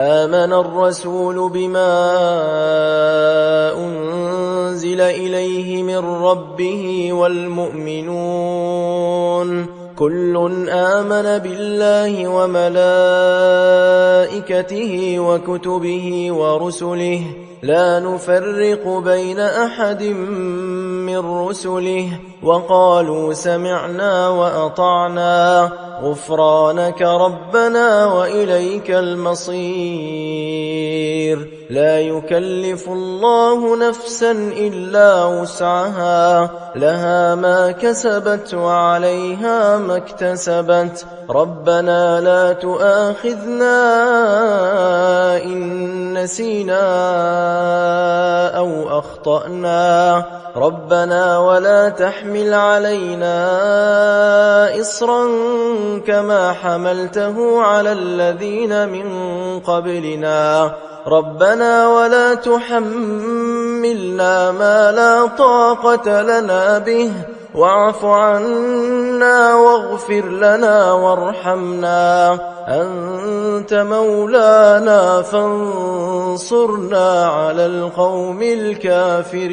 آمن الرسول بما أنزل إليه من ربه والمؤمنون كل آمن بالله وملائكته وكتبه ورسله لا نفرق بين أحد من رسله وقالوا سمعنا وأطعنا غفرانك ربنا وإليك المصير لا يكلف الله نفسا إلا وسعها لها ما كسبت وعليها ما اكتسبت ربنا لا تؤاخذنا إن نسينا أو أخطأنا ربنا ولا تحمل علينا إصرا كما حملته على الذين من قبلنا ربنا ولا تحملنا ما لا طاقة لنا به واعف عنا واغفر لنا وارحمنا أنت مولانا فانصرنا على القوم الكافرين.